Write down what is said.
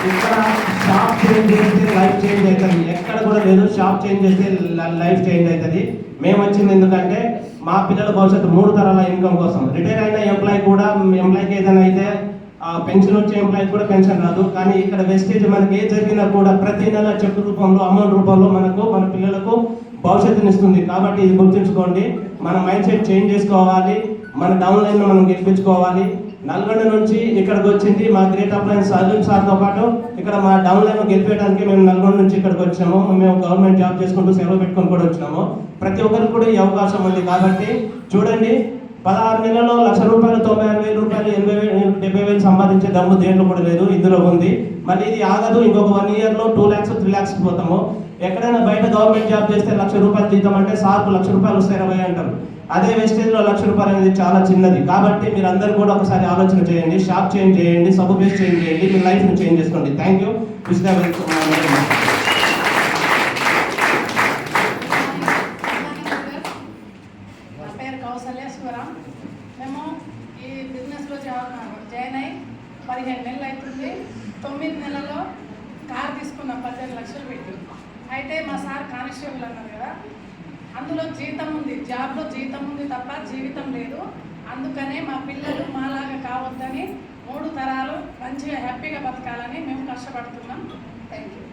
ఇక్కడ shop change చేస్తే life change అవుతుంది. ఎక్కడ కూడా లేదు షాప్ చేంజ్ చేస్తే లైఫ్ చేంజ్ అవుతుంది. మేము వచ్చింది ఎందుకంటే మా పిల్లల భవిష్యత్తు 3 తరాల ఇన్కమ్ కోసం. రిటైర్ అయిన ఎంప్లాయీ కూడా ఎంప్లాయీకి ఏదైనా అయితే పెన్షన్ వచ్చే ఎంప్లాయీకి కూడా పెన్షన్ రాదు. కానీ ఇక్కడ వెస్టేజ్ మనకి ఏ జరిగినా కూడా ప్రతి నెల చెక్ రూపంలో అమౌంట్ రూపంలో మనకు మన పిల్లలకు భవిష్యత్తునిస్తుంది. కాబట్టి ఇది గుర్తుంచుకోండి. మన మైండ్ సెట్ చేంజ్ చేసుకోవాలి. మన డౌన్ లైన్లో మనం గెలిపించుకోవాలి. నల్గొండ నుంచి ఇక్కడికి వచ్చింది మా గ్రేట్ అప్లయన్స్ అర్జున్ సార్తో పాటు ఇక్కడ మా డౌన్ లైన్ గెలిపేయడానికి మేము నల్గొండ నుంచి ఇక్కడికి వచ్చాము. మేము గవర్నమెంట్ జాబ్ చేసుకుంటూ సెలవు పెట్టుకొని కూడా వచ్చినాము. ప్రతి ఒక్కరికి కూడా ఈ అవకాశం ఉంది. కాబట్టి చూడండి, 16 నెలల్లో ₹1,00,000, 96,000 రూపాయలు, 80,000, 70,000 సంపాదించే దమ్ము దేంట్లో కూడా లేదు, ఇందులో ఉంది. మళ్ళీ ఇది ఆగదు. ఇంకొక 1 ఇయర్లో 2 lakhs 3 lakhs పోతాము. ఎక్కడైనా బయట గవర్నమెంట్ జాబ్ చేస్తే ₹1,00,000 జీతం అంటే సార్కు ₹1,00,000 వస్తాయి 20 అంటారు. అదే వెస్టేజ్లో ₹1,00,000 అనేది చాలా చిన్నది. కాబట్టి మీరు అందరూ కూడా ఒకసారి ఆలోచన చేయండి. షాప్ చేంజ్ చేయండి, సబ్బు బేస్ చేంజ్ చేయండి, మీ లైఫ్ని చేంజ్ చేసుకోండి. Thank you. మేము ఈ బిజినెస్లో జాయిన్ అయ్యి 15 నెలలు అవుతుంది. 9 నెలల్లో కార్ తీసుకున్నాం 15 లక్షలు పెట్టి. అయితే మా సార్ కానిస్టేబుల్ అన్నారు కదా, అందులో జీతం ఉంది, జాబ్లో జీతం ఉంది తప్ప జీవితం లేదు. అందుకనే మా పిల్లలు మాలాగా కావద్దని 3 తరాలు మంచిగా హ్యాపీగా బతకాలని మేము కష్టపడుతున్నాం. Thank you.